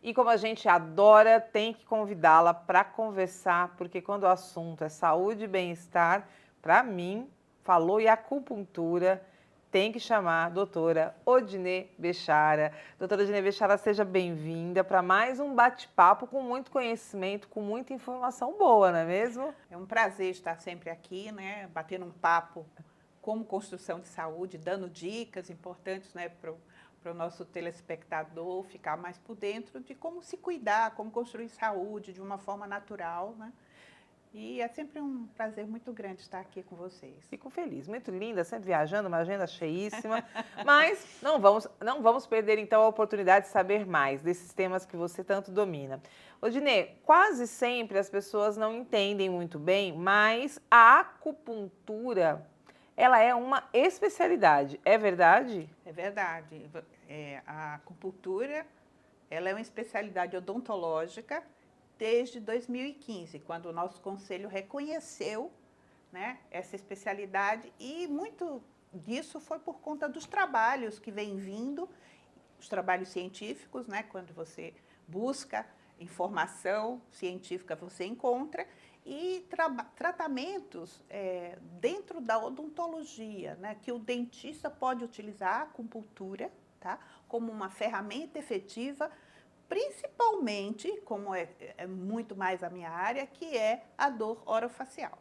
E como a gente adora, tem que convidá-la para conversar, porque quando o assunto é saúde e bem-estar, para mim, falou em acupuntura, tem que chamar a doutora Odinê Bechara. Doutora Odinê Bechara, seja bem-vinda para mais um bate-papo com muito conhecimento, com muita informação boa, não é mesmo? É um prazer estar sempre aqui, né, batendo um papo como construção de saúde, dando dicas importantes, né, para o nosso telespectador ficar mais por dentro de como se cuidar, como construir saúde de uma forma natural, né? E é sempre um prazer muito grande estar aqui com vocês. Fico feliz, muito linda, sempre viajando, uma agenda cheíssima, mas não vamos perder então a oportunidade de saber mais desses temas que você tanto domina. Odinê, quase sempre as pessoas não entendem muito bem, mas a acupuntura, ela é uma especialidade, é verdade? É verdade. A acupuntura, ela é uma especialidade odontológica desde 2015, quando o nosso conselho reconheceu, né, essa especialidade, e muito disso foi por conta dos trabalhos que vêm vindo, os trabalhos científicos, né, quando você busca informação científica, você encontra, e tratamentos dentro da odontologia, né, que o dentista pode utilizar a acupuntura, tá, como uma ferramenta efetiva, principalmente, como é muito mais a minha área, que é a dor orofacial.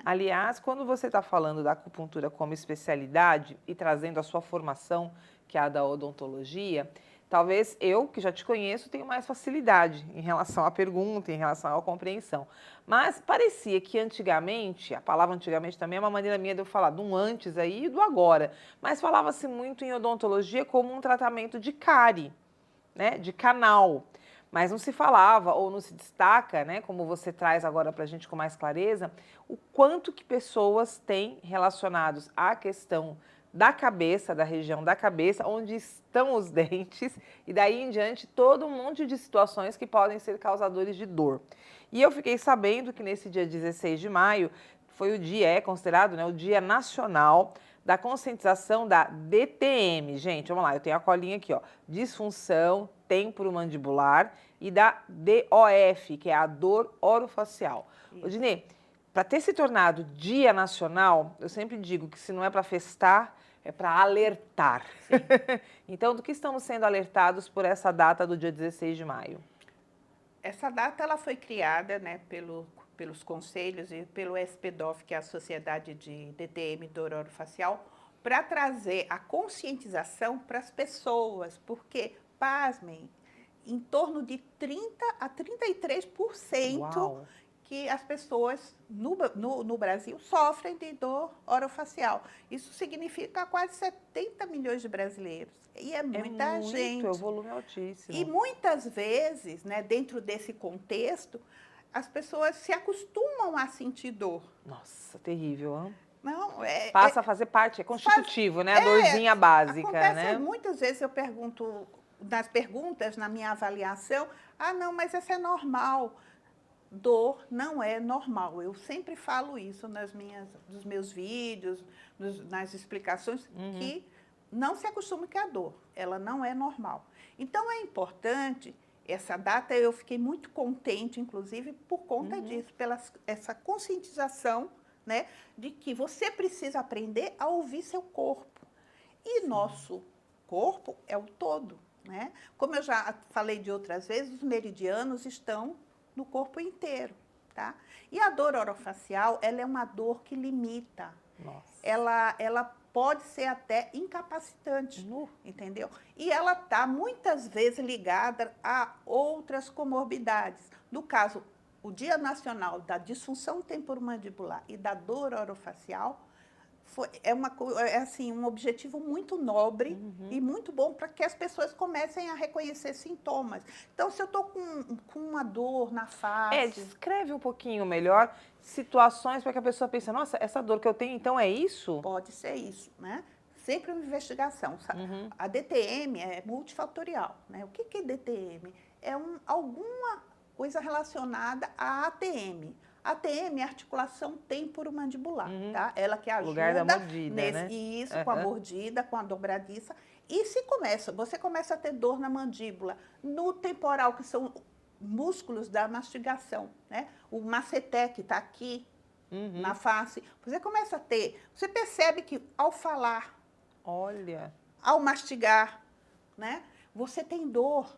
Aliás, quando você está falando da acupuntura como especialidade e trazendo a sua formação, que é a da odontologia, talvez eu, que já te conheço, tenha mais facilidade em relação à pergunta, em relação à compreensão. Mas parecia que antigamente, a palavra antigamente também é uma maneira minha de eu falar do antes aí e do agora, mas falava-se muito em odontologia como um tratamento de cárie, né, de canal. Mas não se falava ou não se destaca, né, como você traz agora para a gente com mais clareza, o quanto que pessoas têm relacionados à questão da cabeça, da região da cabeça, onde estão os dentes, e daí em diante todo um monte de situações que podem ser causadores de dor. E eu fiquei sabendo que nesse dia 16 de maio foi o dia, é considerado, né, o Dia Nacional da Conscientização da DTM. Gente, vamos lá, eu tenho a colinha aqui, ó, disfunção temporomandibular, e da DOF, que é a dor orofacial. Odinê, para ter se tornado Dia Nacional, eu sempre digo que se não é para festar, é para alertar. Então, do que estamos sendo alertados por essa data do dia 16 de maio? Essa data ela foi criada, né, pelos conselhos e pelo SPDOF, que é a Sociedade de DTM Dor Orofacial, para trazer a conscientização para as pessoas, porque, pasmem, em torno de 30 a 33% Uau. que as pessoas no Brasil sofrem de dor orofacial. Isso significa quase 70 milhões de brasileiros. E é muita gente. É o volume altíssimo. E muitas vezes, né, dentro desse contexto, as pessoas se acostumam a sentir dor. Nossa, terrível, hein? Não, Passa a fazer parte, é constitutivo, né? A dorzinha básica, acontece, né? muitas vezes eu pergunto, nas perguntas, na minha avaliação, não, mas isso é normal. Dor não é normal. Eu sempre falo isso nos meus vídeos, nas explicações, que não se acostume com a dor. Ela não é normal. Então, é importante, essa data eu fiquei muito contente, inclusive, por conta disso, pela essa conscientização, né, de que você precisa aprender a ouvir seu corpo. E nosso corpo é o todo, né? Como eu já falei de outras vezes, os meridianos estão no corpo inteiro, tá? E a dor orofacial, ela é uma dor que limita. Nossa. Ela pode ser até incapacitante, entendeu? E ela está muitas vezes ligada a outras comorbidades. No caso, o Dia Nacional da Disfunção Temporomandibular e da Dor Orofacial é assim, um objetivo muito nobre e muito bom para que as pessoas comecem a reconhecer sintomas. Então, se eu estou com uma dor na face... Descreve um pouquinho melhor situações para que a pessoa pense, nossa, essa dor que eu tenho, então é isso? Pode ser isso, né? Sempre uma investigação. A DTM é multifatorial, né? O que é DTM? É alguma coisa relacionada à ATM. ATM é articulação temporomandibular, tá? Ela que ajuda lugar da mordida, né? Isso, com a mordida, com a dobradiça. E você começa a ter dor na mandíbula, no temporal, que são músculos da mastigação, né? O masseter, que está aqui na face, você começa a ter, você percebe que ao falar, Olha. ao mastigar, né? Você tem dor.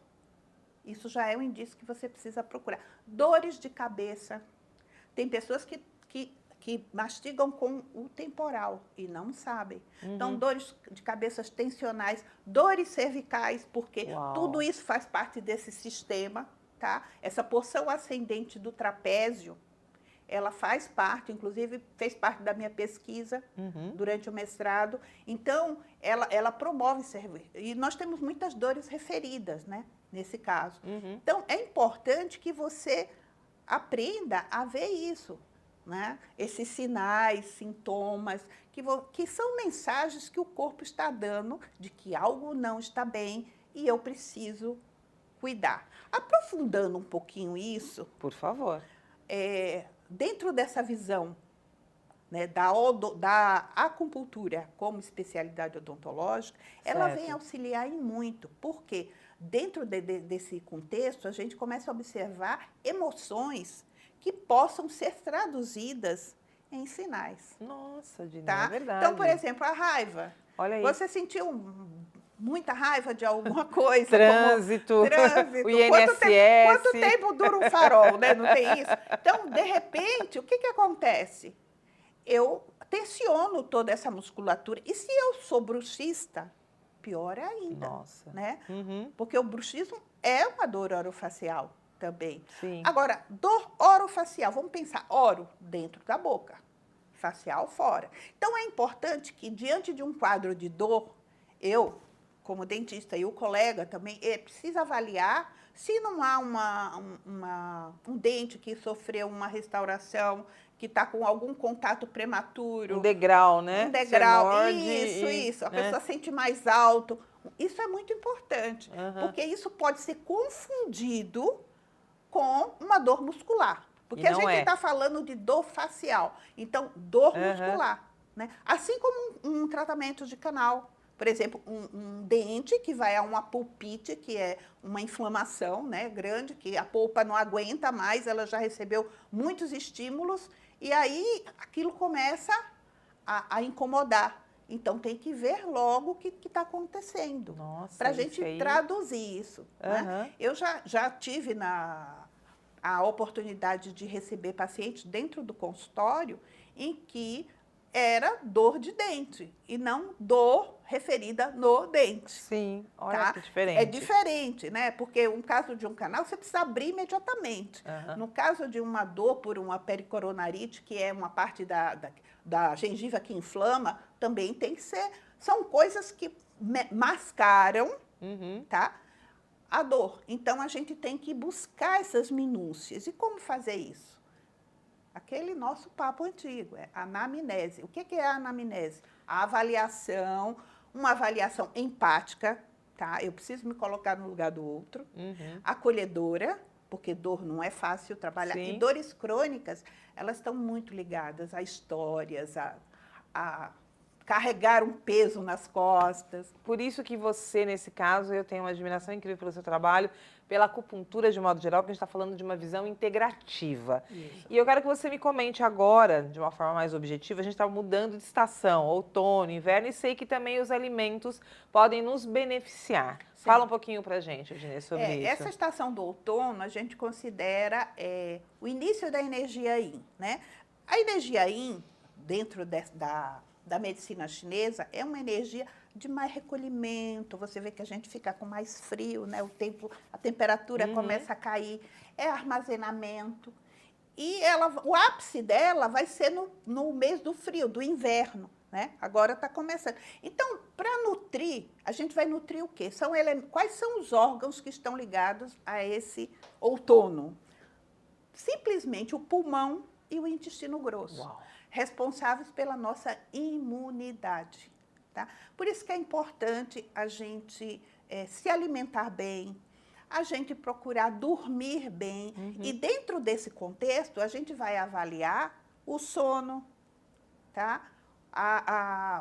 Isso já é um indício que você precisa procurar. Dores de cabeça. Tem pessoas que mastigam com o temporal e não sabem. Então, dores de cabeças tensionais, dores cervicais, porque tudo isso faz parte desse sistema, tá? Essa porção ascendente do trapézio, ela faz parte, inclusive fez parte da minha pesquisa durante o mestrado. Então, ela promove cervical. E nós temos muitas dores referidas, né? Nesse caso. Então, é importante que você aprenda a ver isso, né? Esses sinais, sintomas, que são mensagens que o corpo está dando de que algo não está bem e eu preciso cuidar. Aprofundando um pouquinho isso, por favor. Dentro dessa visão, né, da acupuntura como especialidade odontológica, ela vem auxiliar em muito, porque dentro desse contexto a gente começa a observar emoções que possam ser traduzidas em sinais. Nossa, Dina, tá? é verdade. Então, por exemplo, a raiva. Olha aí. Você sentiu muita raiva de alguma coisa? Trânsito, o INSS. Quanto tempo dura um farol, né? Não tem isso? Então, de repente, o que acontece? Eu tensiono toda essa musculatura. E se eu sou bruxista, pior ainda. Nossa. Né? Porque o bruxismo é uma dor orofacial também. Sim. Agora, dor orofacial, vamos pensar, oro dentro da boca, facial fora. Então, é importante que, diante de um quadro de dor, eu, como dentista, e o colega também, precisa avaliar se não há um dente que sofreu uma restauração, que está com algum contato prematuro. Um degrau, né? Um degrau, morde isso. A pessoa sente mais alto. Isso é muito importante, porque isso pode ser confundido com uma dor muscular. Porque a gente está falando de dor facial. Então, dor muscular. Né? Assim como um tratamento de canal. Por exemplo, um dente que vai a uma pulpite, que é uma inflamação, né, grande, que a polpa não aguenta mais, ela já recebeu muitos estímulos, e aí aquilo começa a incomodar. Então, tem que ver logo o que está acontecendo, para a gente traduzir isso. Né? Eu já tive a oportunidade de receber pacientes dentro do consultório em que era dor de dente e não dor referida no dente. Sim, olha que diferente. É diferente, né? Porque um caso de um canal, você precisa abrir imediatamente. No caso de uma dor por uma pericoronarite, que é uma parte da gengiva que inflama, também tem que ser... São coisas que mascaram, tá? A dor. Então, a gente tem que buscar essas minúcias. E como fazer isso? Aquele nosso papo antigo, é anamnese. O que é a anamnese? A avaliação, uma avaliação empática, tá? Eu preciso me colocar no lugar do outro. Acolhedora, porque dor não é fácil trabalhar. Sim. E dores crônicas, elas estão muito ligadas a histórias, a carregar um peso nas costas. Por isso que você, nesse caso, eu tenho uma admiração incrível pelo seu trabalho, pela acupuntura de modo geral, porque a gente está falando de uma visão integrativa. Isso. E eu quero que você me comente agora, de uma forma mais objetiva, a gente está mudando de estação, outono, inverno, e sei que também os alimentos podem nos beneficiar. Sim. Fala um pouquinho para a gente, Odinê, sobre isso. Essa estação do outono, a gente considera o início da energia Yin, né? A energia Yin, dentro da medicina chinesa, é uma energia de mais recolhimento. Você vê que a gente fica com mais frio, né? A temperatura começa a cair, é armazenamento. E o ápice dela vai ser no mês do frio, do inverno, né? Agora está começando. Então, para nutrir, a gente vai nutrir o quê? Quais são os órgãos que estão ligados a esse outono? Simplesmente o pulmão e o intestino grosso. Uau. Responsáveis pela nossa imunidade. Tá? Por isso que é importante a gente se alimentar bem, a gente procurar dormir bem. E dentro desse contexto, a gente vai avaliar o sono, tá?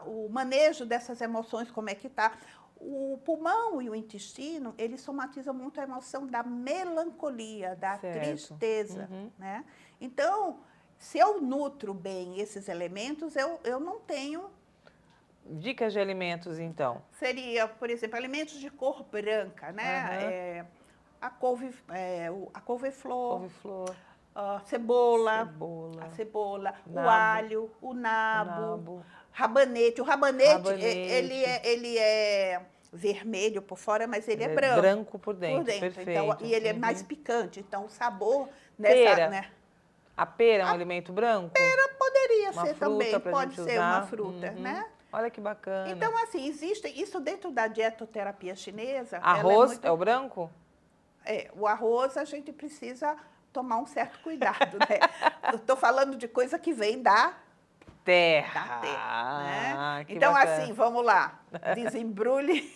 O manejo dessas emoções, como é que está. O pulmão e o intestino, eles somatizam muito a emoção da melancolia, da Certo. tristeza, né? Então, se eu nutro bem esses elementos, eu não tenho... Dicas de alimentos, então. Seria, por exemplo, alimentos de cor branca, né? A couve-flor, Couve-flor, a cebola, cebola, o nabo, alho, o nabo, rabanete. O rabanete, ele é vermelho por fora, mas ele é branco. Branco por dentro, perfeito. Então, e ele é mais picante, então o sabor Pera. né? A pera é um alimento branco? Pera poderia uma ser fruta também, pra pode gente ser usar. uma fruta, né? Olha que bacana. Então, assim, existe isso dentro da dietoterapia chinesa. Arroz é o branco? O arroz a gente precisa tomar um certo cuidado, né? Eu estou falando de coisa que vem da terra. Né? Que então, bacana. assim, vamos lá. Desembrulhe.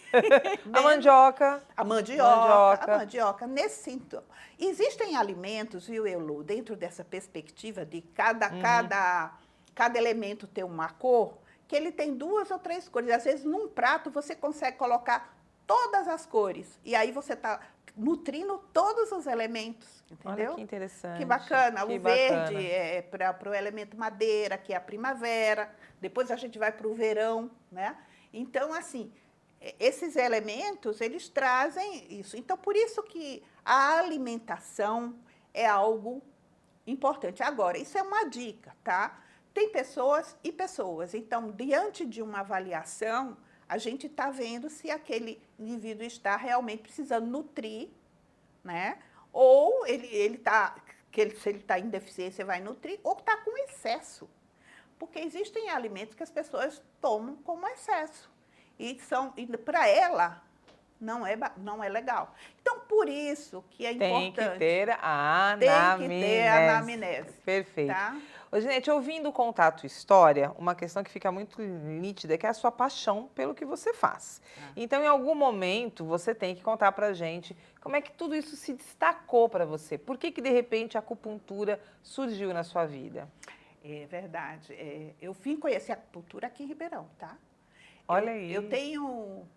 A mandioca. A mandioca. Nesse sentido. Existem alimentos, viu, Elu, dentro dessa perspectiva de cada elemento ter uma cor, que ele tem 2 ou 3 cores. Às vezes, num prato, você consegue colocar todas as cores. E aí você está nutrindo todos os elementos, entendeu? Olha que interessante. Que bacana. O verde é para o elemento madeira, que é a primavera. Depois a gente vai para o verão, né? Então, assim, esses elementos, eles trazem isso. Então, por isso que a alimentação é algo importante. Agora, isso é uma dica, tá? Tem pessoas e pessoas. Então, diante de uma avaliação, a gente está vendo se aquele indivíduo está realmente precisando nutrir, né? Ou se ele está em deficiência, vai nutrir, ou está com excesso. Porque existem alimentos que as pessoas tomam como excesso. E para ela, não é legal. Então, por isso que é importante... Tem que ter a anamnese. Tem que ter a anamnese. Perfeito. Tá? Ô, Ginete, ouvindo o Contato História, uma questão que fica muito nítida é que é a sua paixão pelo que você faz. Então, em algum momento, você tem que contar pra gente como é que tudo isso se destacou para você. Por que, de repente, a acupuntura surgiu na sua vida? É verdade. Eu vim conhecer a acupuntura aqui em Ribeirão, tá? Olha aí. Eu tenho...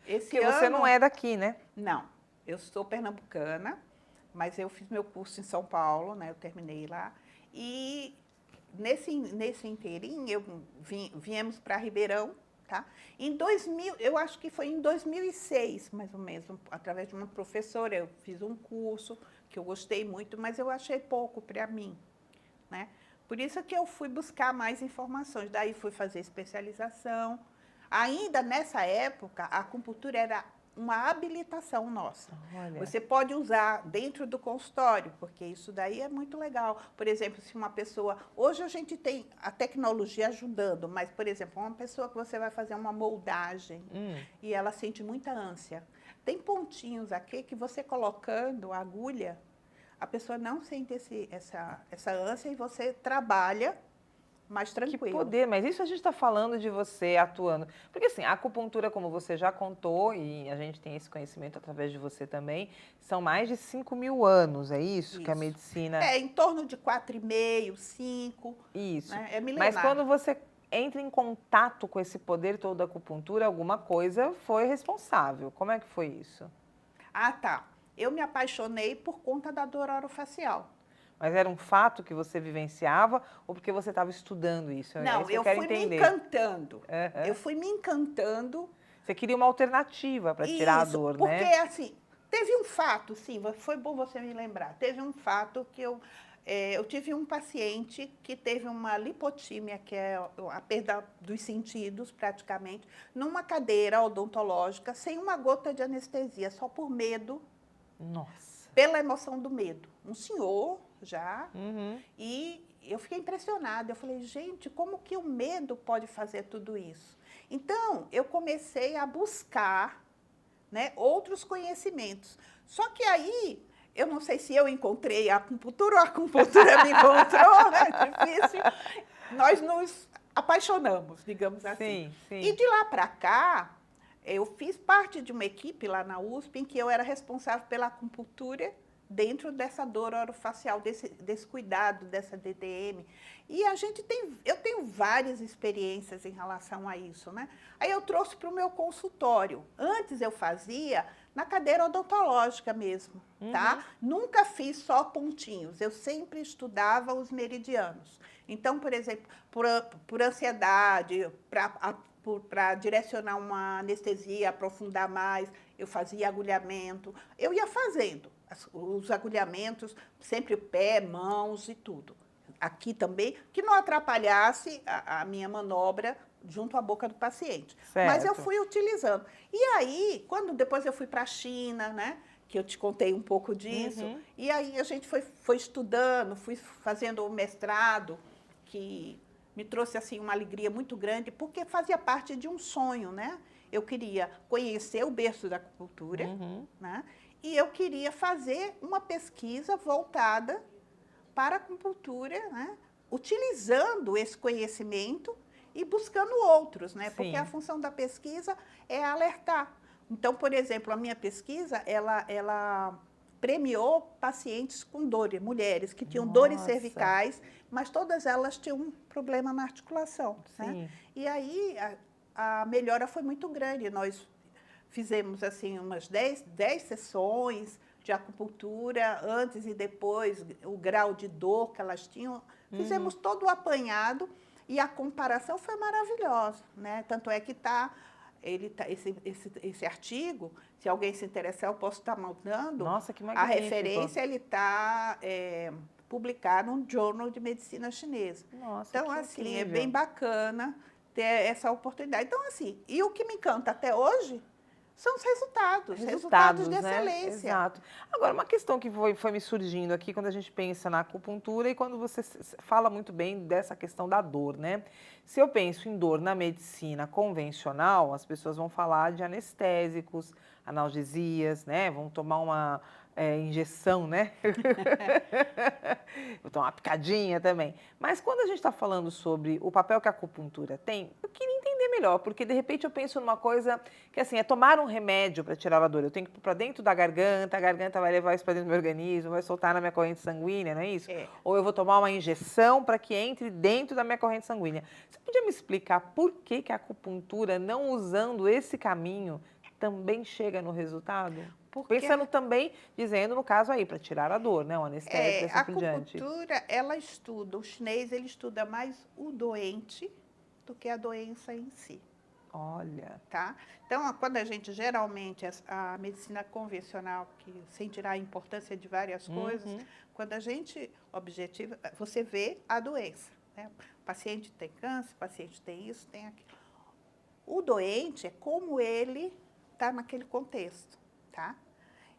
Porque você não é daqui, né? Não. Eu sou pernambucana, mas eu fiz meu curso em São Paulo, né? Eu terminei lá. E nesse inteirinho, viemos para Ribeirão, tá? Em 2000, eu acho que foi em 2006, mais ou menos, através de uma professora, eu fiz um curso que eu gostei muito, mas eu achei pouco para mim, né? Por isso que eu fui buscar mais informações. Daí fui fazer especialização. Ainda nessa época, a acupuntura era uma habilitação nossa. Olha. Você pode usar dentro do consultório, porque isso daí é muito legal. Por exemplo, se uma pessoa... Hoje a gente tem a tecnologia ajudando, mas, por exemplo, uma pessoa que você vai fazer uma moldagem e ela sente muita ânsia. Tem pontinhos aqui que você colocando a agulha, a pessoa não sente essa ânsia e você trabalha mais tranquilo. Que poder, mas isso a gente está falando de você atuando. Porque assim, a acupuntura, como você já contou, e a gente tem esse conhecimento através de você também, são mais de 5.000 anos, é isso? Que a medicina... em torno de 4,5, 5. Isso. Né? É milenar. Mas quando você entra em contato com esse poder todo da acupuntura, alguma coisa foi responsável. Como é que foi isso? Ah, tá. Eu me apaixonei por conta da dor orofacial. Mas era um fato que você vivenciava ou porque você estava estudando isso? Não, eu fui me encantando. Eu fui me encantando. Você queria uma alternativa para tirar a dor, porque, né? Porque, assim, teve um fato, sim, foi bom você me lembrar. Teve um fato que eu tive um paciente que teve uma lipotímia, que é a perda dos sentidos, praticamente, numa cadeira odontológica, sem uma gota de anestesia, só por medo. Nossa. Pela emoção do medo. Um senhor já, e eu fiquei impressionada. Eu falei, gente, como que o medo pode fazer tudo isso? Então, eu comecei a buscar, né, outros conhecimentos. Só que aí, eu não sei se eu encontrei a acupuntura ou a acupuntura me encontrou, é difícil. Nós nos apaixonamos, digamos assim. Sim. E de lá para cá, eu fiz parte de uma equipe lá na USP em que eu era responsável pela acupuntura dentro dessa dor orofacial, desse cuidado, dessa DTM. E eu tenho várias experiências em relação a isso, né? Aí eu trouxe para o meu consultório. Antes eu fazia na cadeira odontológica mesmo, tá? Nunca fiz só pontinhos, eu sempre estudava os meridianos. Então, por exemplo, por ansiedade, para direcionar uma anestesia, aprofundar mais, eu fazia agulhamento, eu ia fazendo os agulhamentos, sempre pé, mãos e tudo. Aqui também, que não atrapalhasse a minha manobra junto à boca do paciente. Certo. Mas eu fui utilizando. E aí, depois eu fui para a China, né? Que eu te contei um pouco disso. E aí a gente foi estudando, fui fazendo o mestrado, que me trouxe assim uma alegria muito grande, porque fazia parte de um sonho, né? Eu queria conhecer o berço da acupuntura, né? E eu queria fazer uma pesquisa voltada para a acupuntura, né? Utilizando esse conhecimento e buscando outros, né? Sim. Porque a função da pesquisa é alertar. Então, por exemplo, a minha pesquisa, ela premiou pacientes com dores, mulheres que tinham dores cervicais, mas todas elas tinham um problema na articulação, né? E aí a melhora foi muito grande. Nós fizemos assim umas 10 sessões de acupuntura, antes e depois, o grau de dor que elas tinham. Fizemos todo o apanhado e a comparação foi maravilhosa, né? Tanto é que esse artigo, se alguém se interessar, eu posso estar mandando. Nossa, que a magnífico. referência, ele está publicado no Journal de Medicina Chinesa. Nossa, então, que assim, incrível. é bem bacana ter essa oportunidade. Então, assim, e o que me encanta até hoje são os resultados de excelência. Exato. Agora, uma questão que foi me surgindo aqui quando a gente pensa na acupuntura e quando você fala muito bem dessa questão da dor, né? Se eu penso em dor na medicina convencional, as pessoas vão falar de anestésicos, analgesias, né? Vão tomar uma injeção, né? Vou tomar uma picadinha também. Mas quando a gente está falando sobre o papel que a acupuntura tem, eu queria entender melhor, porque de repente eu penso numa coisa que assim, é tomar um remédio para tirar a dor. Eu tenho que ir para dentro da garganta, a garganta vai levar isso para dentro do meu organismo, vai soltar na minha corrente sanguínea, não é isso? Ou eu vou tomar uma injeção para que entre dentro da minha corrente sanguínea. Você podia me explicar por que a acupuntura, não usando esse caminho, também chega no resultado? Pensando também, dizendo no caso aí, para tirar a dor, né? O anestésico e assim por diante. A acupuntura, ela estuda, o chinês, ele estuda mais o doente do que a doença em si. Olha. Tá? Então, quando a gente, geralmente, a medicina convencional, que sem tirar a importância de várias coisas, quando a gente objetiva, você vê a doença, né? O paciente tem câncer, o paciente tem isso, tem aquilo. O doente é como ele está naquele contexto, tá?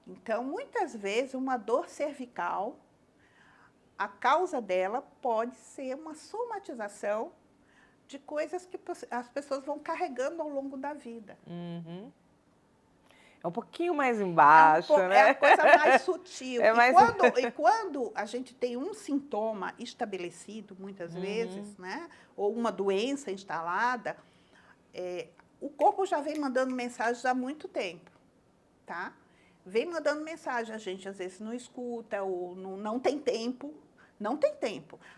Então, muitas vezes, uma dor cervical, a causa dela pode ser uma somatização de coisas que as pessoas vão carregando ao longo da vida. É um pouquinho mais embaixo, né? É a coisa mais sutil. E quando a gente tem um sintoma estabelecido, muitas vezes, né? Ou uma doença instalada, o corpo já vem mandando mensagens há muito tempo, tá? Vem mandando mensagem, a gente às vezes não escuta, ou não tem tempo,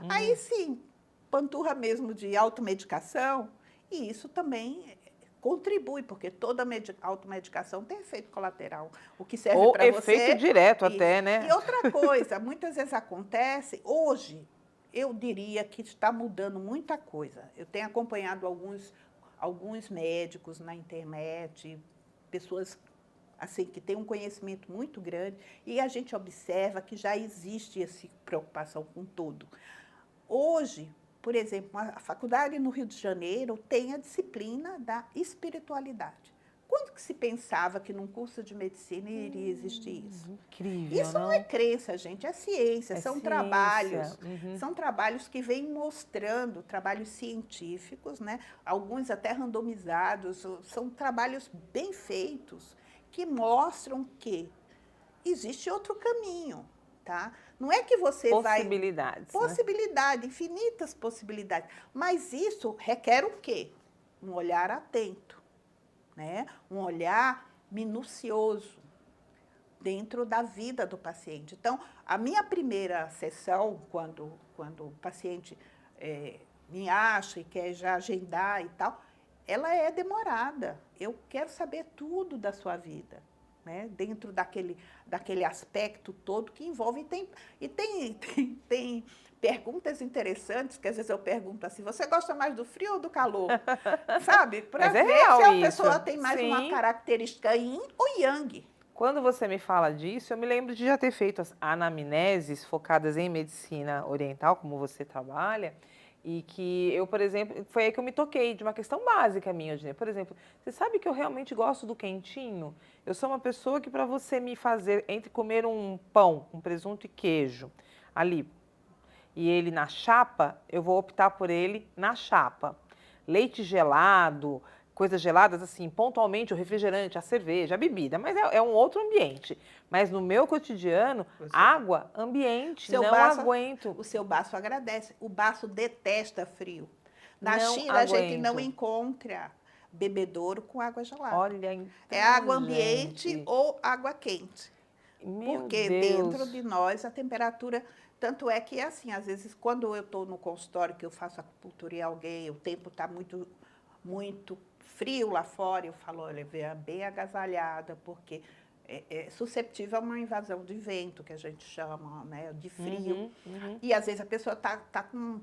Aí sim, panturra mesmo de automedicação, e isso também contribui, porque toda automedicação tem efeito colateral. O que serve para você... Ou efeito direto até, né? E outra coisa, muitas vezes acontece, hoje, eu diria que está mudando muita coisa. Eu tenho acompanhado alguns médicos na internet, pessoas assim, que têm um conhecimento muito grande, e a gente observa que já existe essa preocupação com tudo. Hoje, por exemplo, a faculdade no Rio de Janeiro tem a disciplina da espiritualidade. Quando que se pensava que num curso de medicina iria existir isso? Incrível, isso não é crença, gente, é ciência, são ciência. Trabalhos. São trabalhos que vêm mostrando, trabalhos científicos, né? Alguns até randomizados, são trabalhos bem feitos, que mostram que existe outro caminho, tá? Não é que você possibilidades, vai... Possibilidades, né? Infinitas possibilidades. Mas isso requer o quê? Um olhar atento, né? Um olhar minucioso. dentro da vida do paciente. Então, a minha primeira sessão, quando o paciente me acha e quer já agendar e tal, ela é demorada. Eu quero saber tudo da sua vida, né? Dentro daquele aspecto todo que envolve. Tem perguntas interessantes, que às vezes eu pergunto assim, você gosta mais do frio ou do calor? Sabe? Para Mas é ver real se a isso. pessoa tem mais uma Sim. característica yin ou yang. Quando você me fala disso, eu me lembro de já ter feito as anamneses focadas em medicina oriental, como você trabalha, e que eu, por exemplo, foi aí que eu me toquei de uma questão básica minha, Odinê. Por exemplo, você sabe que eu realmente gosto do quentinho? Eu sou uma pessoa que, para você me fazer, entre comer um pão com presunto e queijo ali, e ele na chapa, eu vou optar por ele na chapa. Leite gelado, coisas geladas assim, pontualmente o refrigerante, a cerveja, a bebida, mas é um outro ambiente. Mas no meu cotidiano, água, ambiente, não aguento. O seu baço agradece. O baço detesta frio. Na Não China, a gente não aguento. encontra bebedouro com água gelada. Olha, então, é água ambiente gente, ou água quente. meu Porque Deus. dentro de nós a temperatura. Tanto é que, assim, às vezes, quando eu estou no consultório, que eu faço acupuntura em alguém, o tempo está muito frio lá fora, eu falo, olha, venha bem agasalhada, porque é susceptível a uma invasão de vento, que a gente chama, né, de frio. E, às vezes, a pessoa tá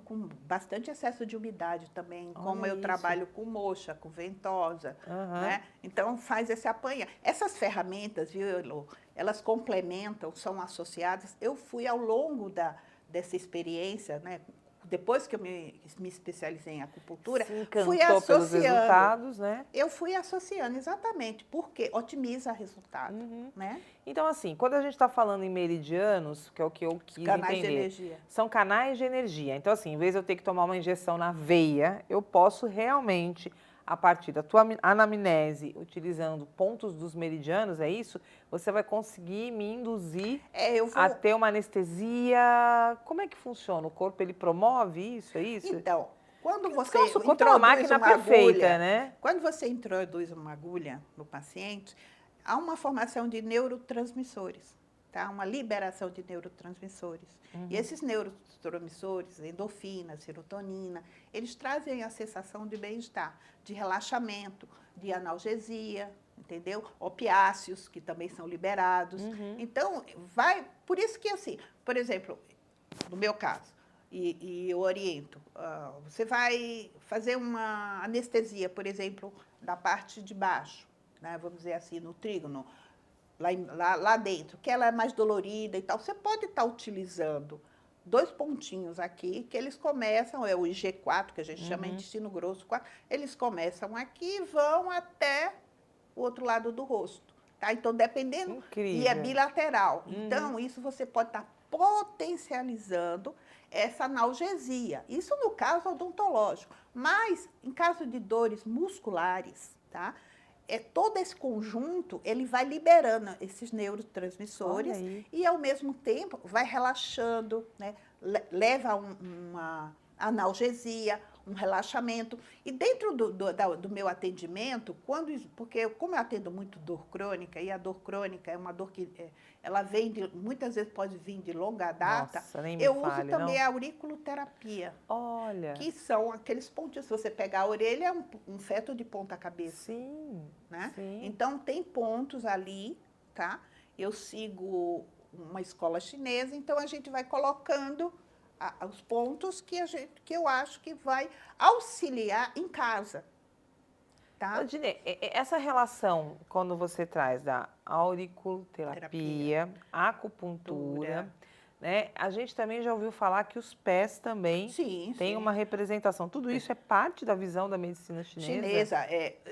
com bastante excesso de umidade também, como Olha eu isso. trabalho com moxa, com ventosa, né? Então, faz esse apanha. Essas ferramentas, viu, Elô, elas complementam, são associadas. Eu fui, ao longo dessa experiência, né, depois que eu me especializei em acupuntura, Se encantou fui associando. pelos resultados, né? Eu fui associando, exatamente, porque otimiza resultado, né? Então, assim, quando a gente está falando em meridianos, que é o que eu quis Canais de entender, energia. são canais de energia. Então, assim, em vez de eu ter que tomar uma injeção na veia, eu posso realmente, a partir da tua anamnese, utilizando pontos dos meridianos, é isso? Você vai conseguir me induzir a ter uma anestesia. Como é que funciona? O corpo, ele promove isso, é isso? Então, quando você Nosso corpo é introduz uma máquina uma perfeita, agulha, né? quando você introduz uma agulha no paciente, há uma formação de neurotransmissores, tá? Uma liberação de neurotransmissores. E esses neurotransmissores, endorfina, serotonina, eles trazem a sensação de bem-estar, de relaxamento, de analgesia, entendeu? Opiáceos, que também são liberados. Então, por isso que, assim, por exemplo, no meu caso, e eu oriento, você vai fazer uma anestesia, por exemplo, da parte de baixo, né, vamos dizer assim, no trígono, lá dentro, que ela é mais dolorida e tal. Você pode estar utilizando 2 pontinhos aqui, que eles começam, é o IG4, que a gente chama de intestino grosso 4, eles começam aqui e vão até o outro lado do rosto. Tá? Então, dependendo, Incrível. e é bilateral. Então, isso você pode estar potencializando essa analgesia. Isso no caso odontológico. Mas, em caso de dores musculares, tá? Todo esse conjunto, ele vai liberando esses neurotransmissores e, ao mesmo tempo, vai relaxando, né? Leva uma analgesia, um relaxamento. E dentro do meu atendimento, porque como eu atendo muito dor crônica, e a dor crônica é uma dor que ela muitas vezes pode vir de longa data, Nossa, nem me eu fale, uso também não. a auriculoterapia. Olha. Que são aqueles pontinhos. Se você pegar a orelha, é um feto de ponta cabeça. Sim, né? sim. Então, tem pontos ali, tá? Eu sigo uma escola chinesa, então a gente vai colocando os pontos que eu acho que vai auxiliar em casa. Tá? Odinê, essa relação, quando você traz da auriculoterapia, acupuntura, né? A gente também já ouviu falar que os pés também têm uma representação. Tudo isso é parte da visão da medicina chinesa?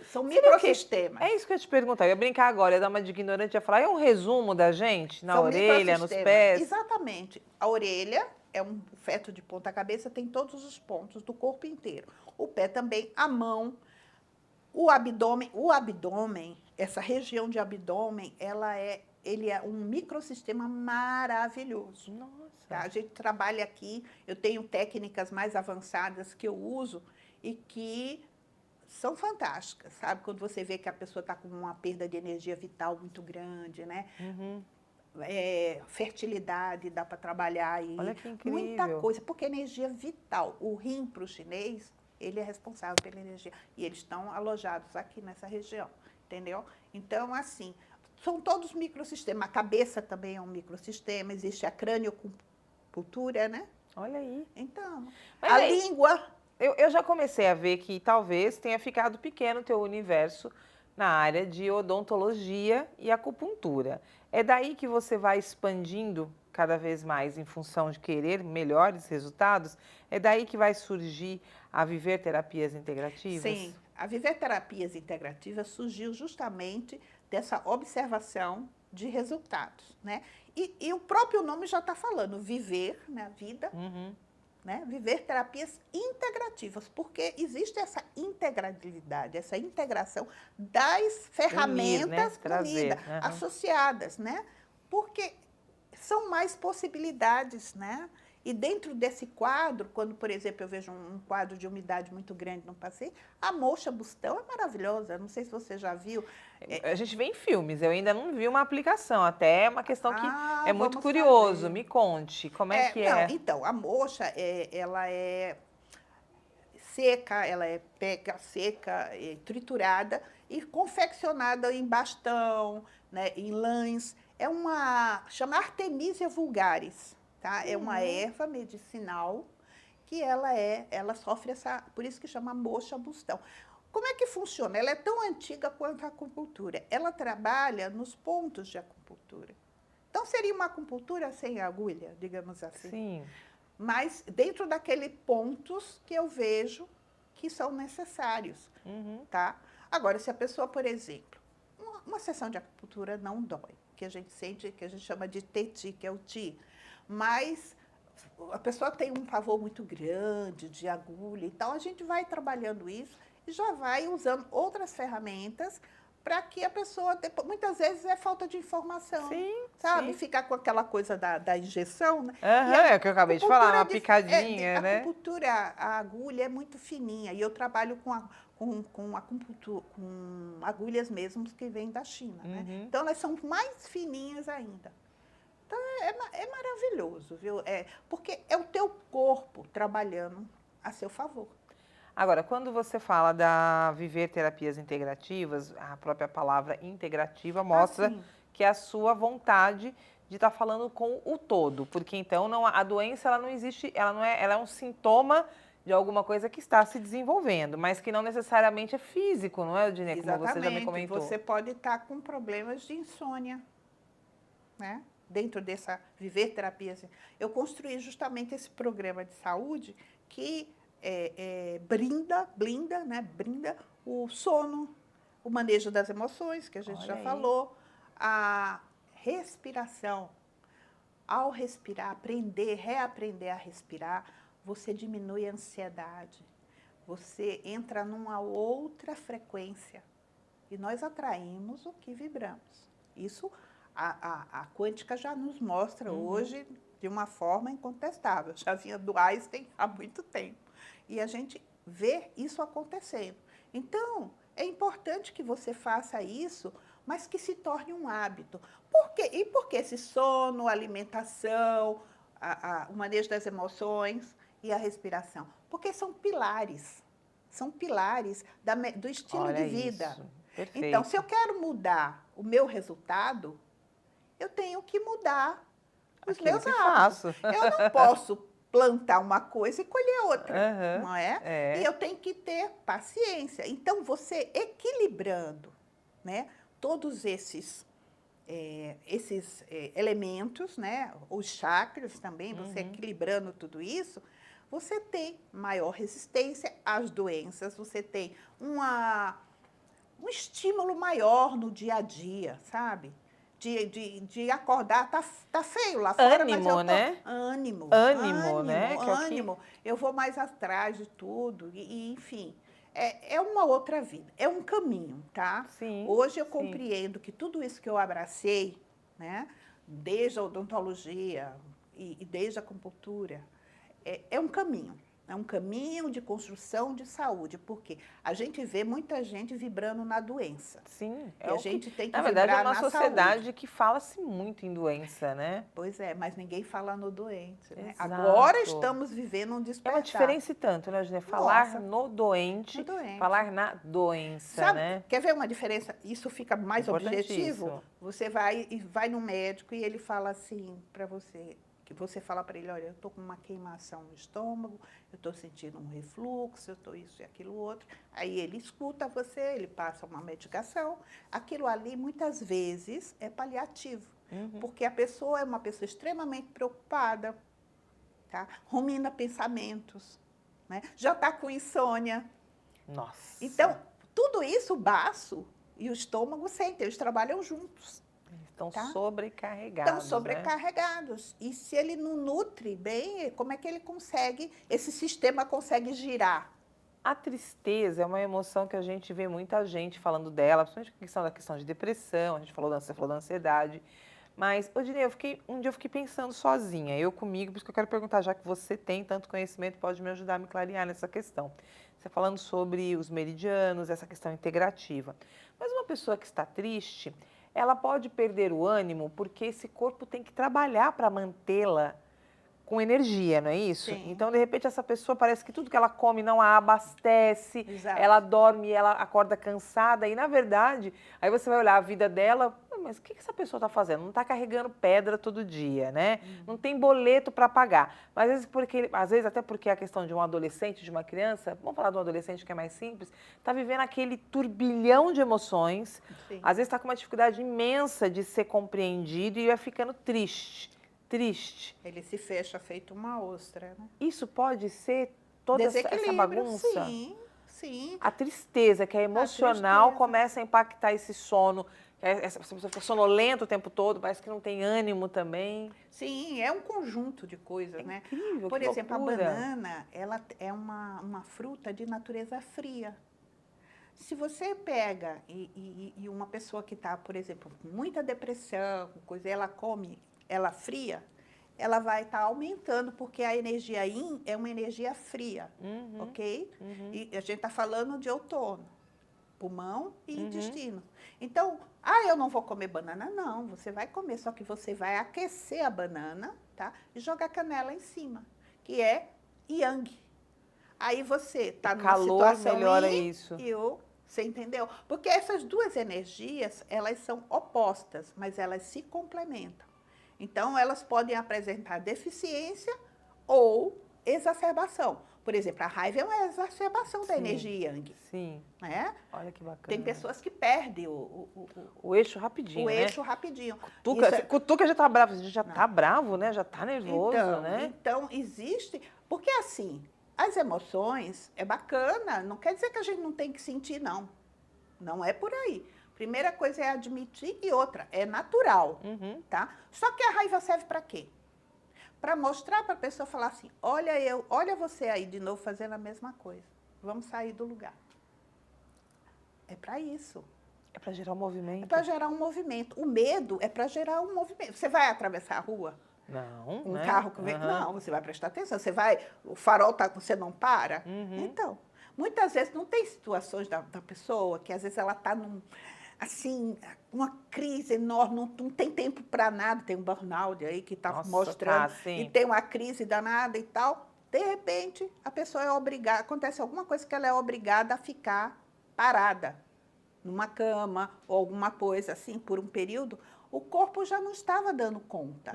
São microsistemas. É isso que eu ia te perguntar. Eu ia brincar agora, ia dar uma de ignorante, ia falar, é um resumo da gente na orelha, nos pés? Exatamente. A orelha é um feto de ponta cabeça, tem todos os pontos do corpo inteiro. O pé também, a mão, o abdômen, essa região de abdômen, ele é um microsistema maravilhoso. Nossa. Tá? A gente trabalha aqui, eu tenho técnicas mais avançadas que eu uso e que são fantásticas, sabe? Quando você vê que a pessoa está com uma perda de energia vital muito grande, né? fertilidade, dá para trabalhar aí. Olha que Muita incrível. coisa, porque energia vital. O rim, para o chinês, ele é responsável pela energia. E eles estão alojados aqui nessa região, entendeu? Então, assim, são todos microsistemas. A cabeça também é um microsistema, existe a craniocultura, né? Olha aí. Então, Mas a aí, língua... eu já comecei a ver que talvez tenha ficado pequeno o teu universo na área de odontologia e acupuntura. É daí que você vai expandindo cada vez mais em função de querer melhores resultados? É daí que vai surgir a Viver Terapias Integrativas? Sim, a Viver Terapias Integrativas surgiu justamente dessa observação de resultados, né? E o próprio nome já está falando, viver, né, vida, Uhum. né? Viver terapias integrativas, porque existe essa integralidade, essa integração das Unir, né? ferramentas Trazer. unidas, Aham. associadas, né? Porque são mais possibilidades, né? E dentro desse quadro, quando, por exemplo, eu vejo um quadro de umidade muito grande no paciente, a moxa bustão é maravilhosa. Não sei se você já viu. A gente vê em filmes, eu ainda não vi uma aplicação, até é uma questão que é muito Vamos curioso. fazer. Me conte, como é que Não, é? então, a moxa, ela é seca, ela é pega seca, triturada e confeccionada em bastão, né, em lãs. Chama Artemisia vulgaris, tá? É uma erva medicinal que ela sofre por isso que chama moxa bustão. Como é que funciona? Ela é tão antiga quanto a acupuntura. Ela trabalha nos pontos de acupuntura. Então, seria uma acupuntura sem agulha, digamos assim. Sim. Mas dentro daqueles pontos que eu vejo que são necessários, tá? Agora, se a pessoa, por exemplo, uma sessão de acupuntura não dói, que a gente sente, que a gente chama de TETI, que é o TI, mas a pessoa tem um pavor muito grande de agulha e tal, a gente vai trabalhando isso e já vai usando outras ferramentas para que a pessoa, muitas vezes é falta de informação, Sim, sabe? sim. Ficar com aquela coisa da injeção, né? Aham, é o que eu acabei de falar, uma picadinha, A né? acupuntura, a agulha é muito fininha e eu trabalho com agulhas mesmo que vêm da China, né? Então, elas são mais fininhas ainda. Então, é maravilhoso, viu? Porque é o teu corpo trabalhando a seu favor. Agora, quando você fala da Viver Terapias Integrativas, a própria palavra integrativa mostra Assim, que é a sua vontade de estar falando com o todo, porque então a doença ela não existe, ela é um sintoma de alguma coisa que está se desenvolvendo, mas que não necessariamente é físico, não é, Odinê? Como você já me exatamente. comentou. Você pode estar com problemas de insônia, né? Dentro dessa Viver Terapias. Eu construí justamente esse programa de saúde que brinda o sono, o manejo das emoções, que a gente já falou, a respiração. Ao respirar, reaprender a respirar, você diminui a ansiedade, você entra numa outra frequência e nós atraímos o que vibramos. Isso a quântica já nos mostra hoje de uma forma incontestável. Já vinha do Einstein há muito tempo. E a gente vê isso acontecendo. Então, é importante que você faça isso, mas que se torne um hábito. Por quê? E por que esse sono, a alimentação, o manejo das emoções e a respiração? Porque são pilares do estilo Olha de vida. isso, perfeito. Então, se eu quero mudar o meu resultado, eu tenho que mudar os Aquilo meus que hábitos. faço. Eu não posso plantar uma coisa e colher outra, não é? É. E eu tenho que ter paciência. Então, você equilibrando, né, todos esses elementos, né, os chakras também, você equilibrando tudo isso, você tem maior resistência às doenças, você tem um estímulo maior no dia a dia, sabe? De acordar, tá feio lá fora, mas eu tô... Né? Ânimo, Né? Que é o que... ânimo. Eu vou mais atrás de tudo, enfim. É uma outra vida, é um caminho, tá? Sim, Hoje eu compreendo que tudo isso que eu abracei, né? Desde a odontologia e desde a acupuntura, é um caminho. É um caminho de construção de saúde, porque a gente vê muita gente vibrando na doença. Sim, E a gente tem que na verdade, é vibrar uma na sociedade saúde. que fala-se muito em doença, né? Pois é, mas ninguém fala no doente, né? Exato. Agora estamos vivendo um É despertar. uma diferença e tanto, né, Gê? Falar Nossa, no doente, no doente. falar na doença, Sabe, né? quer ver uma diferença? Isso fica mais objetivo? Importantíssimo. Você vai no médico e ele fala assim para você, que você fala para ele, olha, eu estou com uma queimação no estômago, eu estou sentindo um refluxo, eu estou isso e aquilo outro. Aí ele escuta você, ele passa uma medicação. Aquilo ali, muitas vezes, é paliativo, porque a pessoa é uma pessoa extremamente preocupada, tá? Rumina pensamentos, né? Já está com insônia. Nossa. Então, tudo isso, o baço e o estômago sentem, eles trabalham juntos. Eles estão tá? sobrecarregados, Estão sobrecarregados. E se ele não nutre bem, como é que ele consegue, esse sistema consegue girar? A tristeza é uma emoção que a gente vê muita gente falando dela, principalmente a questão de depressão, a gente falou você falou da ansiedade. Mas, Odinei, um dia eu fiquei pensando sozinha, eu comigo, por isso que eu quero perguntar, já que você tem tanto conhecimento, pode me ajudar a me clarear nessa questão. Você falando sobre os meridianos, essa questão integrativa. Mas uma pessoa que está triste, ela pode perder o ânimo porque esse corpo tem que trabalhar para mantê-la com energia, não é isso? Sim. Então, de repente, essa pessoa parece que tudo que ela come não a abastece, Exato. ela dorme, ela acorda cansada, e na verdade, aí você vai olhar a vida dela, mas o que essa pessoa está fazendo? Não está carregando pedra todo dia, né? Não tem boleto para pagar. Mas às vezes até porque a questão de um adolescente, de uma criança, vamos falar de um adolescente que é mais simples, está vivendo aquele turbilhão de emoções, Sim. às vezes está com uma dificuldade imensa de ser compreendido e vai ficando triste. Ele se fecha feito uma ostra, né? Isso pode ser toda essa bagunça? Sim, sim. A tristeza, que é emocional, começa a impactar esse sono. Essa pessoa fica sonolenta o tempo todo, parece que não tem ânimo também. Sim, é um conjunto de coisas, né? Incrível, Por exemplo, loucura. A banana, ela é uma fruta de natureza fria. Se você pega e uma pessoa que está, por exemplo, com muita depressão, ela come ela fria, ela vai estar aumentando, porque a energia yin é uma energia fria, ok? E a gente está falando de outono, pulmão e intestino. Então, eu não vou comer banana? Não, você vai comer, só que você vai aquecer a banana, tá? E jogar canela em cima, que é yang. Aí você está numa situação melhora isso. Você entendeu? Porque essas duas energias, elas são opostas, mas elas se complementam. Então, elas podem apresentar deficiência ou exacerbação. Por exemplo, a raiva é uma exacerbação da energia yang. Sim. Né? Olha que bacana. Tem pessoas que perdem o eixo rapidinho, né? O eixo rapidinho. Cutuca já está bravo, já está bravo, né? Já está nervoso, né? Então, existe... Porque, assim, as emoções é bacana, não quer dizer que a gente não tem que sentir, não. Não é por aí. Primeira coisa é admitir e outra, é natural, tá? Só que a raiva serve para quê? Para mostrar para a pessoa, falar assim, olha você aí de novo fazendo a mesma coisa. Vamos sair do lugar. É para isso. É para gerar um movimento. É para gerar um movimento. O medo é para gerar um movimento. Você vai atravessar a rua? Não, Um carro que vem... Não, você vai prestar atenção. Você vai... O farol tá... Você não para? Então, muitas vezes não tem situações da pessoa que às vezes ela está assim, uma crise enorme, não tem tempo para nada, tem um burnout aí que está mostrando, e tem uma crise danada e tal. De repente, a pessoa é obrigada, acontece alguma coisa que ela é obrigada a ficar parada, numa cama ou alguma coisa assim, por um período, o corpo já não estava dando conta.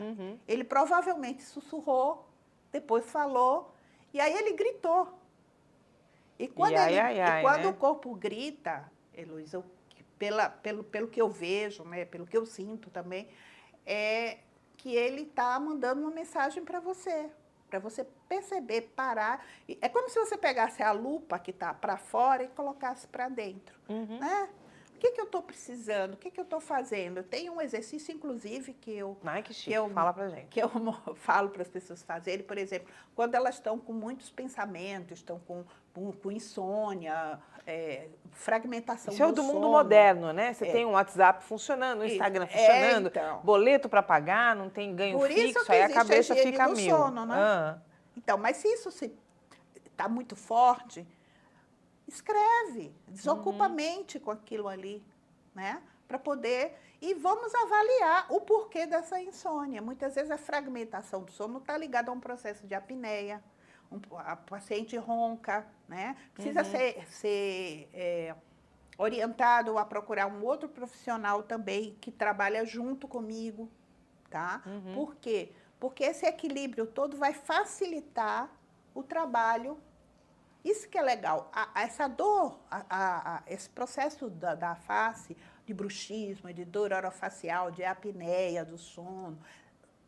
Ele provavelmente sussurrou, depois falou, e aí ele gritou. Quando o corpo grita, Heloísa, pelo que eu vejo, né, pelo que eu sinto também, é que ele está mandando uma mensagem para você perceber, parar. É como se você pegasse a lupa que está para fora e colocasse para dentro. Né? O que eu estou precisando? O que eu estou fazendo? Eu tenho um exercício, inclusive, que fala pra gente. Que eu falo para as pessoas fazerem, por exemplo, quando elas estão com muitos pensamentos, estão com insônia, fragmentação do sono. Isso é o do mundo moderno, né? Você tem um WhatsApp funcionando, um Instagram funcionando, então, boleto para pagar, não tem ganho por fixo, isso que aí a cabeça fica do mil. Sono, né? Então, mas se isso está muito forte, escreve, desocupa a mente com aquilo ali, né? Para poder... E vamos avaliar o porquê dessa insônia. Muitas vezes a fragmentação do sono está ligada a um processo de apneia, a paciente ronca, né? Precisa ser orientado a procurar um outro profissional também que trabalha junto comigo, tá? Por quê? Porque esse equilíbrio todo vai facilitar o trabalho. Isso que é legal. Essa dor, esse processo da face, de bruxismo, de dor orofacial, de apneia do sono,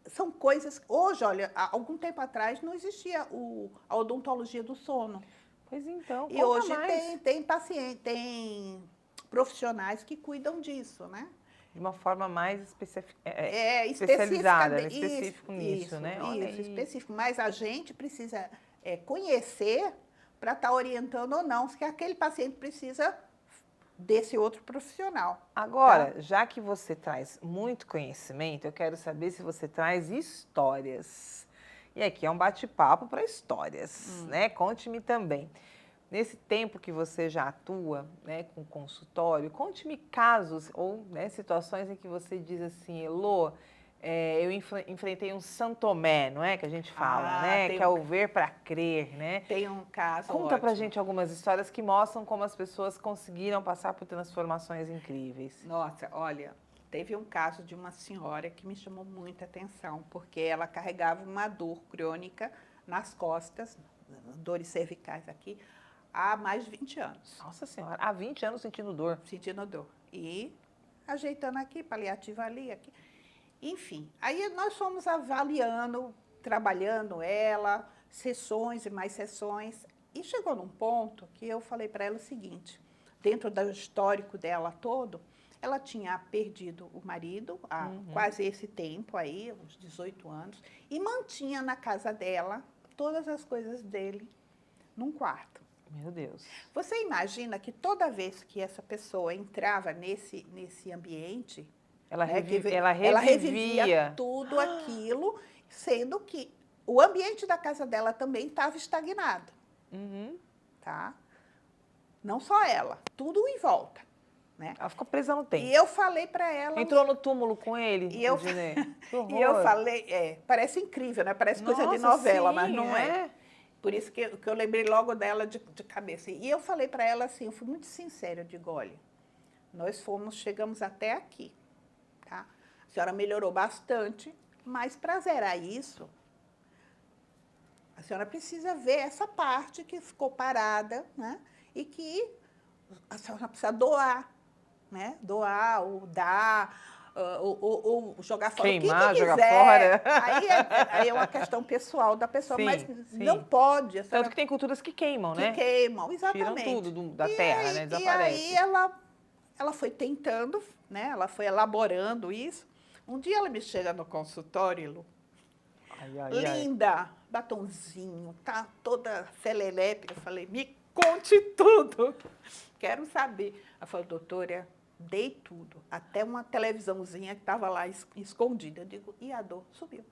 são coisas... Hoje, olha, há algum tempo atrás não existia a odontologia do sono. Pois então, e hoje tem profissionais que cuidam disso, né? De uma forma mais especializada, específico nisso, né? Isso, específico. Mas a gente precisa conhecer para estar orientando ou não, se aquele paciente precisa desse outro profissional. Agora, tá? já que você traz muito conhecimento, eu quero saber se você traz histórias. E aqui é um bate-papo para histórias, né? Conte-me também. Nesse tempo que você já atua, né, com consultório, conte-me casos ou, né, situações em que você diz assim, Elô, eu enfrentei um Santomé, não é que a gente fala, né? Que é o ver para crer, né? Tem um caso Conta pra gente algumas histórias que mostram como as pessoas conseguiram passar por transformações incríveis. Nossa, olha, teve um caso de uma senhora que me chamou muita atenção, porque ela carregava uma dor crônica nas costas, dores cervicais aqui, há mais de 20 anos. Nossa Senhora, há 20 anos sentindo dor. Sentindo dor. E ajeitando aqui, paliativa ali, aqui. Enfim, aí nós fomos avaliando, trabalhando ela, sessões e mais sessões. E chegou num ponto que eu falei para ela o seguinte, dentro do histórico dela todo, ela tinha perdido o marido há quase esse tempo aí, uns 18 anos, e mantinha na casa dela todas as coisas dele num quarto. Meu Deus. Você imagina que toda vez que essa pessoa entrava nesse ambiente, ela revivia tudo aquilo, sendo que o ambiente da casa dela também estava estagnado. Tá? Não só ela, tudo em volta. Né? Ela ficou presa no tempo. E eu falei para ela... Entrou no túmulo com ele, e eu falei, parece incrível, né? Parece coisa de novela, mas não é. Por isso que eu lembrei logo dela de cabeça. E eu falei para ela assim, eu fui muito sincera, eu digo, olha, nós chegamos até aqui, tá? A senhora melhorou bastante, mas para zerar isso, a senhora precisa ver essa parte que ficou parada, né? E que a senhora precisa doar, né? Doar ou dar... ou jogar fora, queimar, o que quiser. Jogar fora. Aí é uma questão pessoal da pessoa, sim, mas sim. não pode. Tanto que tem culturas que queimam, né? Que queimam, exatamente. Tiram tudo da terra, né? Desaparece. E aí ela foi tentando, né? Ela foi elaborando isso. Um dia ela me chega no consultório, Lu, linda, batonzinho, tá toda felelepe. Eu falei, me conte tudo. Quero saber. Ela falou, doutora, dei tudo, até uma televisãozinha que estava lá escondida. Eu digo, e a dor? Subiu.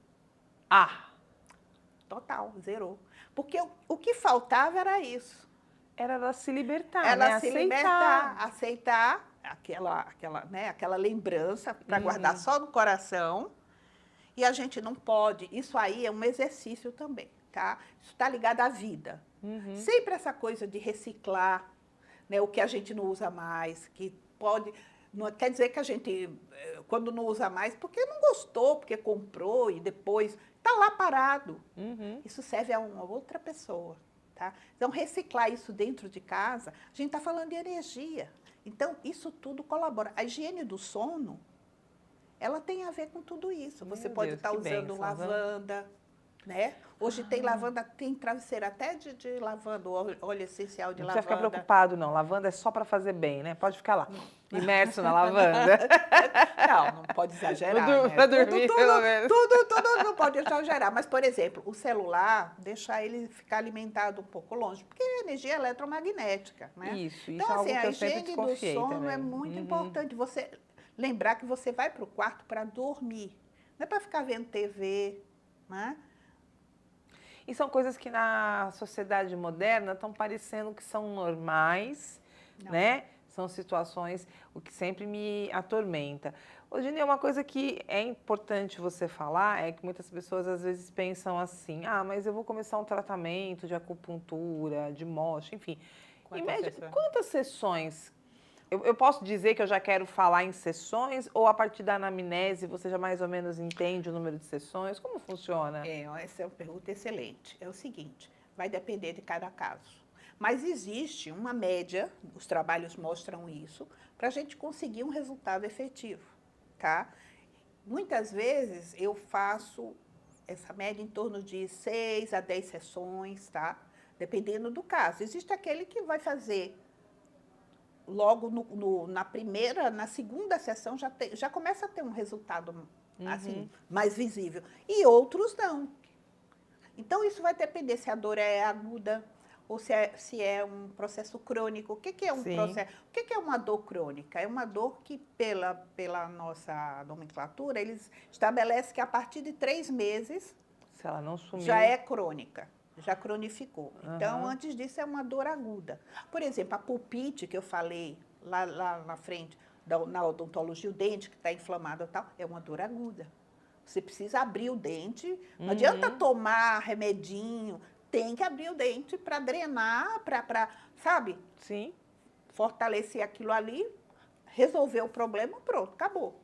Total, zerou. Porque o que faltava era isso. Era ela se libertar, ela se libertar, aceitar aquela lembrança para guardar só no coração. E a gente não pode. Isso aí é um exercício também, tá? Isso está ligado à vida. Sempre essa coisa de reciclar, né, o que a gente não usa mais, que pode... Não quer dizer que a gente, quando não usa mais, porque não gostou, porque comprou e depois está lá parado. Isso serve a uma outra pessoa. Tá? Então, reciclar isso dentro de casa, a gente está falando de energia. Então, isso tudo colabora. A higiene do sono, ela tem a ver com tudo isso. Você pode estar usando lavanda, né? Hoje tem lavanda, tem travesseiro até de lavanda, óleo essencial de lavanda. Não precisa ficar preocupado, não. Lavanda é só para fazer bem, né? Pode ficar lá, imerso na lavanda. Não pode exagerar, né? Para dormir, pelo menos. Tudo não pode exagerar. Mas, por exemplo, o celular, deixar ele ficar alimentado um pouco longe, porque é energia eletromagnética, né? Isso então, é algo assim, que eu a sempre higiene do desconfiei sono também. é muito importante. Você lembrar que você vai para o quarto para dormir. Não é para ficar vendo TV, né? E são coisas que na sociedade moderna estão parecendo que são normais, Não. né? São situações, o que sempre me atormenta. Hoje, uma coisa que é importante você falar é que muitas pessoas às vezes pensam assim, ah, mas eu vou começar um tratamento de acupuntura, de moche, enfim. Em média, quantas sessões? Eu posso dizer que eu já quero falar em sessões ou a partir da anamnese você já mais ou menos entende o número de sessões? Como funciona? Essa é uma pergunta excelente. É o seguinte, vai depender de cada caso. Mas existe uma média, os trabalhos mostram isso, para a gente conseguir um resultado efetivo, tá? Muitas vezes eu faço essa média em torno de 6 a 10 sessões, tá? Dependendo do caso. Existe aquele que vai fazer logo na primeira, na segunda sessão já começa a ter um resultado assim, mais visível. E outros não. Então, isso vai depender se a dor é aguda ou se é um processo crônico. O que é um processo? O que é uma dor crônica? É uma dor que, pela nossa nomenclatura, eles estabelecem que a partir de 3 meses se ela não sumir, já é crônica, já cronificou. Então, antes disso, é uma dor aguda. Por exemplo, a pulpite, que eu falei lá na frente, na odontologia, o dente que está inflamado e tal, é uma dor aguda. Você precisa abrir o dente, não adianta tomar remedinho, tem que abrir o dente para drenar, sabe? Sim. Fortalecer aquilo ali, resolver o problema, pronto, acabou.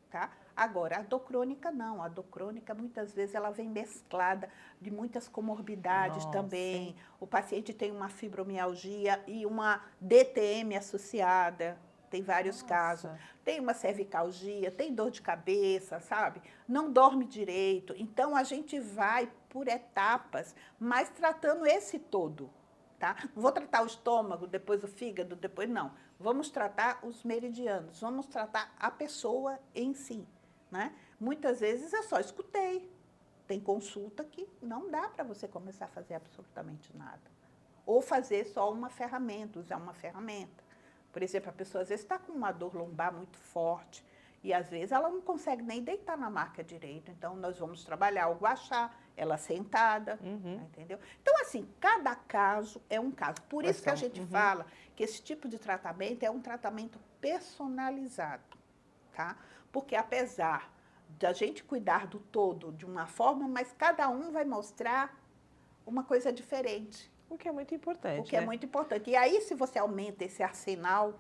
Tá? Agora, a dor crônica não. A dor crônica, muitas vezes, ela vem mesclada de muitas comorbidades também. Sim. O paciente tem uma fibromialgia e uma DTM associada. Tem vários casos. Tem uma cervicalgia, tem dor de cabeça, sabe? Não dorme direito. Então, a gente vai por etapas, mas tratando esse todo, tá? Não vou tratar o estômago, depois o fígado, depois não. Vamos tratar os meridianos, vamos tratar a pessoa em si, né? Muitas vezes eu só escutei. Tem consulta que não dá para você começar a fazer absolutamente nada. Ou fazer só uma ferramenta, usar uma ferramenta. Por exemplo, a pessoa às vezes está com uma dor lombar muito forte e às vezes ela não consegue nem deitar na maca direito. Então, nós vamos trabalhar o guaxá, ela sentada, entendeu? Então, assim, cada caso é um caso. Por isso que a gente fala que esse tipo de tratamento é um tratamento personalizado, tá? Porque apesar da gente cuidar do todo de uma forma, mas cada um vai mostrar uma coisa diferente. O que é muito importante, O que é muito importante. E aí, se você aumenta esse arsenal,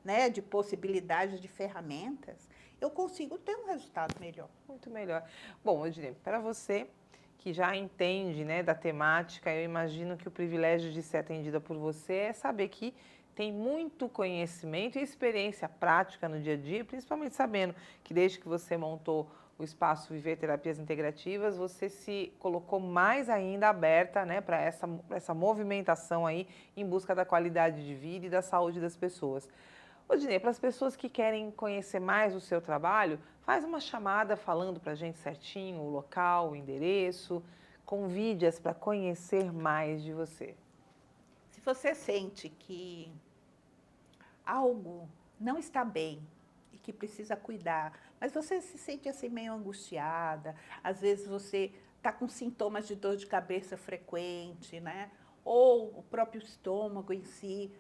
né, de possibilidades, de ferramentas, eu consigo ter um resultado melhor. Muito melhor. Bom, Odile, para você que já entende, né, da temática, eu imagino que o privilégio de ser atendida por você é saber que tem muito conhecimento e experiência prática no dia a dia, principalmente sabendo que desde que você montou o Espaço Viver Terapias Integrativas, você se colocou mais ainda aberta, né, para essa movimentação aí em busca da qualidade de vida e da saúde das pessoas. Odinei, para as pessoas que querem conhecer mais o seu trabalho, faz uma chamada falando para a gente certinho o local, o endereço, convide-as para conhecer mais de você. Se você sente que algo não está bem e que precisa cuidar, mas você se sente assim meio angustiada, às vezes você está com sintomas de dor de cabeça frequente, né? Ou o próprio estômago em si,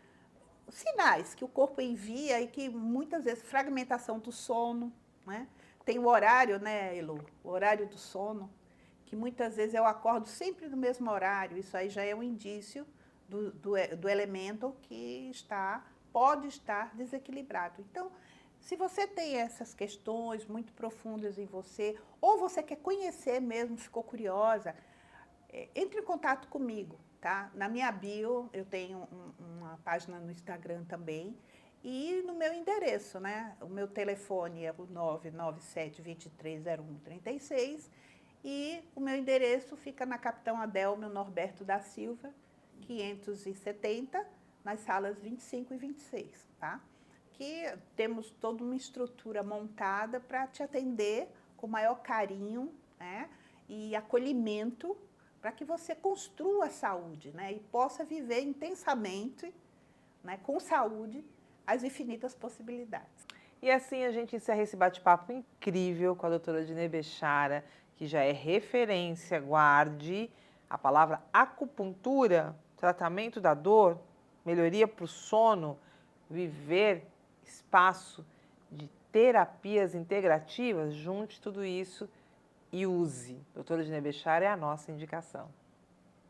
sinais que o corpo envia e que muitas vezes fragmentação do sono, né? Tem o horário, né, Elo? O horário do sono, que muitas vezes eu acordo sempre no mesmo horário, isso aí já é um indício do elemento que pode estar desequilibrado. Então, se você tem essas questões muito profundas em você, ou você quer conhecer mesmo, ficou curiosa, entre em contato comigo, tá? Na minha bio, eu tenho uma página no Instagram também, e no meu endereço, né? O meu telefone é o 997-230136, e o meu endereço fica na Capitão Adelmo Norberto da Silva, 570, nas salas 25 e 26, tá? Que temos toda uma estrutura montada para te atender com maior carinho, né? E acolhimento, para que você construa a saúde, né? E possa viver intensamente, né, com saúde, as infinitas possibilidades. E assim a gente encerra esse bate-papo incrível com a doutora Odinei Bechara, que já é referência, guarde, A palavra acupuntura, tratamento da dor, melhoria para o sono, viver espaço de terapias integrativas, junte tudo isso e use. Doutora Edina Becchara é a nossa indicação.